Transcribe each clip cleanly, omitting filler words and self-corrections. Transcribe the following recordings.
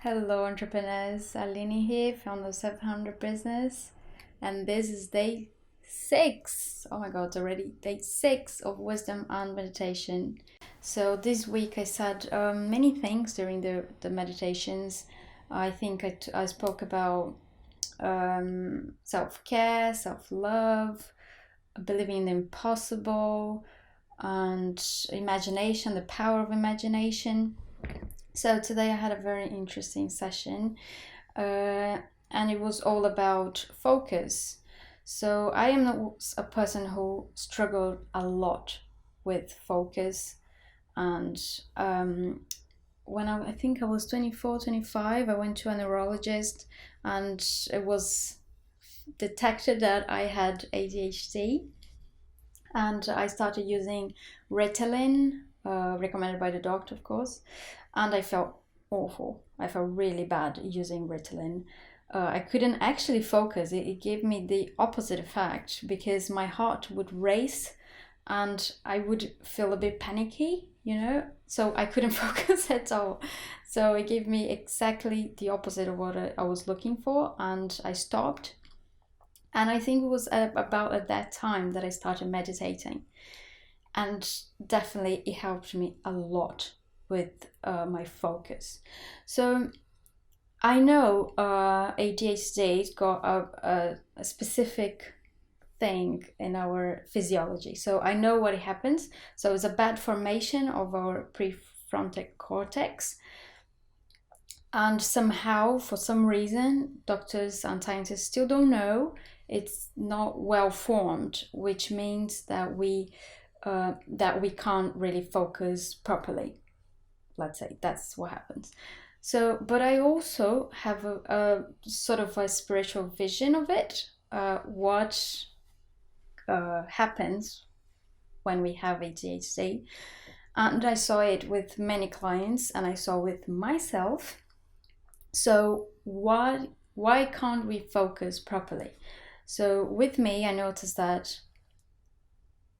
Hello, entrepreneurs. Aline here, founder of 700 Business, and this is day 6. Oh my God, it's already day 6 of wisdom and meditation. So this week I said many things during the meditations. I think I spoke about self-care, self-love, believing in the impossible, and imagination, the power of imagination. So today I had a very interesting session, and it was all about focus. So I am a person who struggled a lot with focus, and when I think I was 24, 25, I went to a neurologist, and it was detected that I had ADHD, and I started using Ritalin, recommended by the doctor, of course, and I felt awful. I felt really bad using Ritalin. I couldn't actually focus. It gave me the opposite effect because my heart would race and I would feel a bit panicky, so I couldn't focus at all. So it gave me exactly the opposite of what I was looking for, and I stopped. And I think it was about at that time that I started meditating. And definitely it helped me a lot with my focus. So I know ADHD got a specific thing in our physiology. So I know what happens. So it's a bad formation of our prefrontal cortex. And somehow, for some reason, doctors and scientists still don't know, it's not well formed, which means that we can't really focus properly. Let's say that's what happens. So, but I also have a sort of a spiritual vision of it. What happens when we have ADHD, and I saw it with many clients, and I saw with myself. So why can't we focus properly? So with me, I noticed that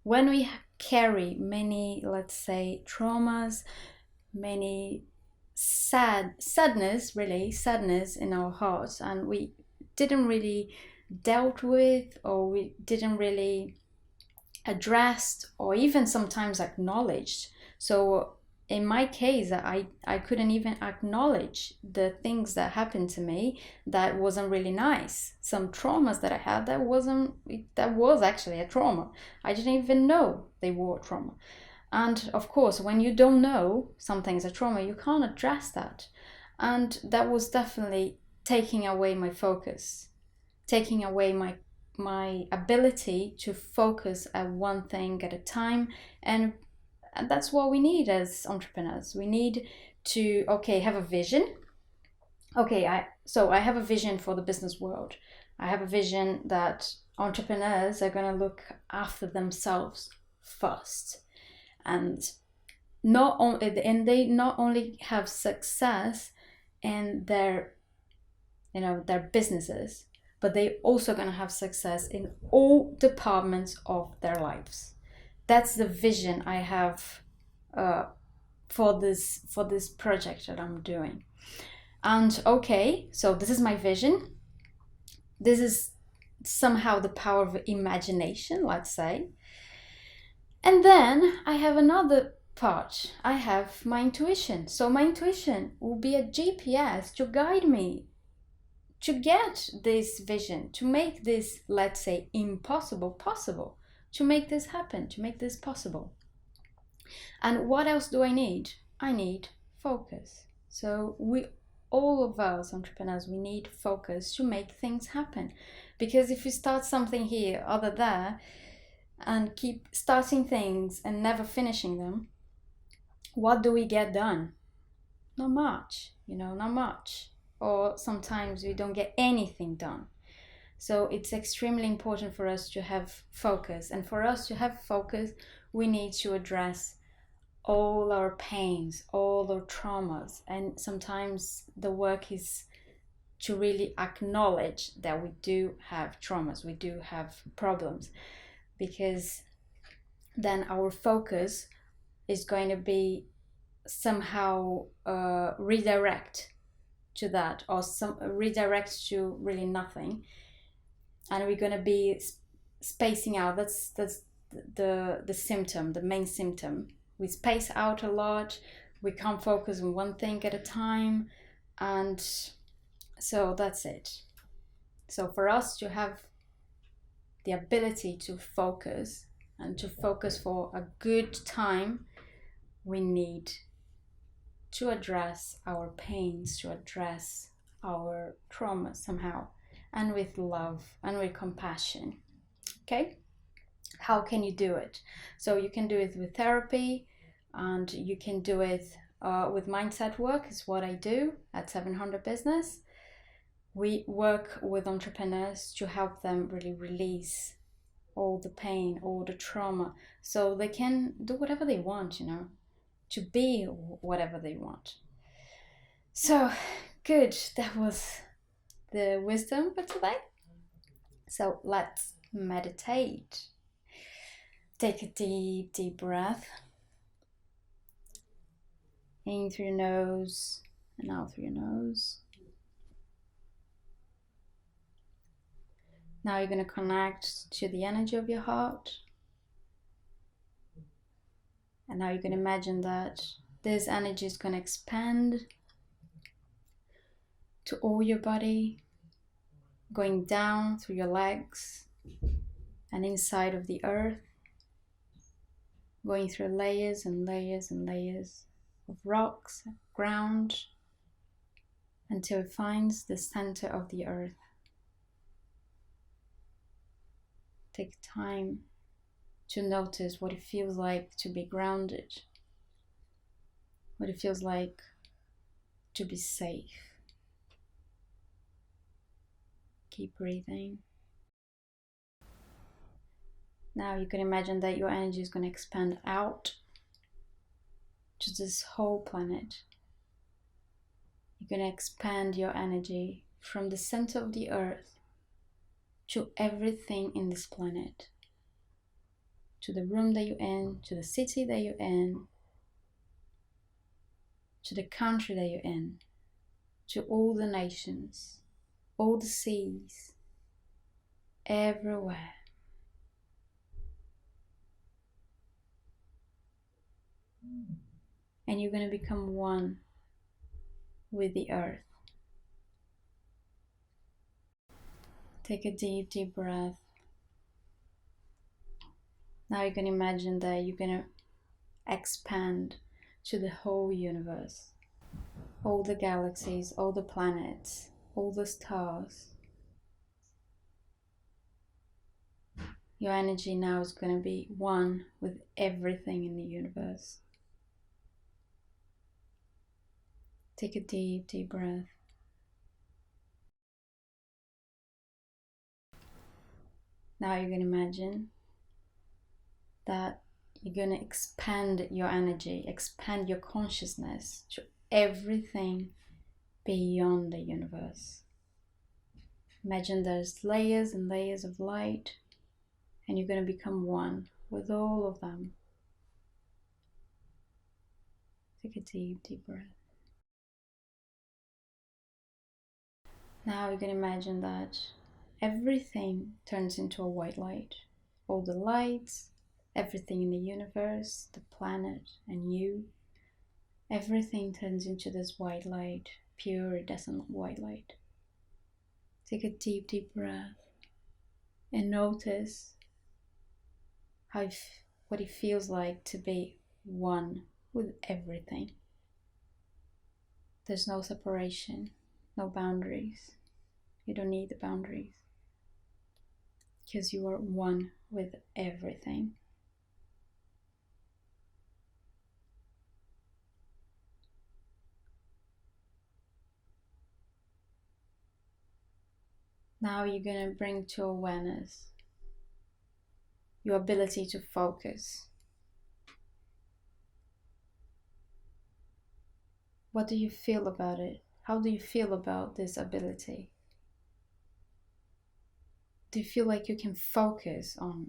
when we carry many, let's say, traumas, many sadness in our hearts, and we didn't really dealt with, or we didn't really addressed, or even sometimes acknowledged. So in my case, I couldn't even acknowledge the things that happened to me that wasn't really nice. Some traumas that I had that was actually a trauma. I didn't even know they were trauma. And of course, when you don't know something's a trauma, you can't address that. And that was definitely taking away my focus, taking away my ability to focus at one thing at a time. And that's what we need as entrepreneurs. We need to have a vision. I have a vision for the business world. I have a vision that entrepreneurs are going to look after themselves first, and they not only have success in their businesses, but they also going to have success in all departments of their lives. That's the vision I have for this project that I'm doing. And so this is my vision. This is somehow the power of imagination, let's say. And then I have another part. I have my intuition. So my intuition will be a GPS to guide me to get this vision, to make this, let's say, impossible possible, to make this happen, to make this possible. And what else do I need? I need focus. So all of us entrepreneurs, we need focus to make things happen. Because if you start something here, other there, and keep starting things and never finishing them, what do we get done? Not much, not much. Or sometimes we don't get anything done. So it's extremely important for us to have focus. And for us to have focus, we need to address all our pains, all our traumas. And sometimes the work is to really acknowledge that we do have traumas, we do have problems, because then our focus is going to be somehow redirect to that, or some redirect to really nothing, and we're going to be spacing out. That's the symptom, the main symptom. We space out a lot, we can't focus on one thing at a time, and so that's it. So for us to have the ability to focus, and to focus for a good time, we need to address our pains, to address our trauma somehow, and with love and with compassion. Okay? How can you do it? So you can do it with therapy, and you can do it with mindset work, is what I do at 700 Business. We work with entrepreneurs to help them really release all the pain, all the trauma, so they can do whatever they want, to be whatever they want. So, good. That was the wisdom for today. So let's meditate. Take a deep, deep breath. In through your nose and out through your nose. Now you're going to connect to the energy of your heart. And now you can imagine that this energy is going to expand to all your body, going down through your legs and inside of the earth, going through layers and layers and layers of rocks, ground, until it finds the center of the earth. Take time to notice what it feels like to be grounded, what it feels like to be safe. Keep breathing. Now you can imagine that your energy is going to expand out to this whole planet. You're going to expand your energy from the center of the earth to everything in this planet, to the room that you're in, to the city that you're in, to the country that you're in, to all the nations, all the seas, everywhere. And you're going to become one with the earth. Take a deep, deep breath. Now you can imagine that you're going to expand to the whole universe. All the galaxies, all the planets, all the stars. Your energy now is going to be one with everything in the universe. Take a deep, deep breath. Now you're going to imagine that you're going to expand your energy, expand your consciousness to everything beyond the universe. Imagine there's layers and layers of light, and you're going to become one with all of them. Take a deep, deep breath. Now you can imagine that everything turns into a white light. All the lights, everything in the universe, the planet, and you, everything turns into this white light, pure, iridescent white light. Take a deep, deep breath and notice what it feels like to be one with everything. There's no separation, no boundaries. You don't need the boundaries, because you are one with everything. Now you're going to bring to awareness your ability to focus. What do you feel about it? How do you feel about this ability? Do you feel like you can focus on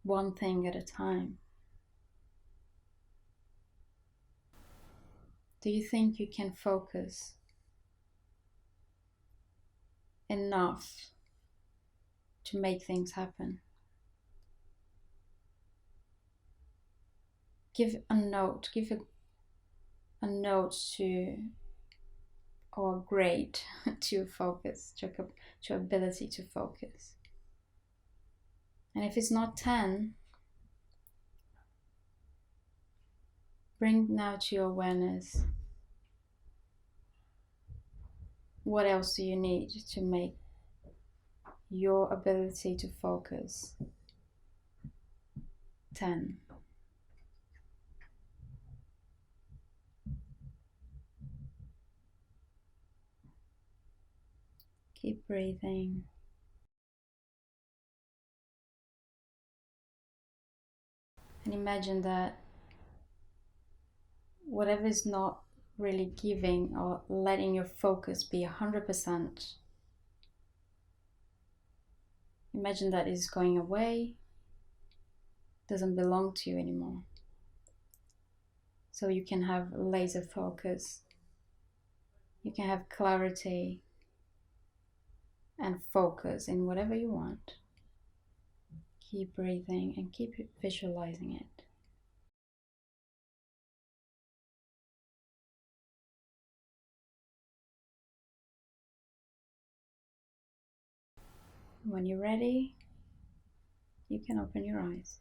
one thing at a time? Do you think you can focus enough to make things happen. Give a note to, or a grade to your focus, to your ability to focus. And if it's not 10, bring now to your awareness, what else do you need to make your ability to focus 10? Keep breathing. And imagine that whatever is not really giving or letting your focus be 100%, imagine that is going away, doesn't belong to you anymore. So you can have laser focus, you can have clarity and focus in whatever you want. Keep breathing and keep visualizing it. When you're ready, you can open your eyes.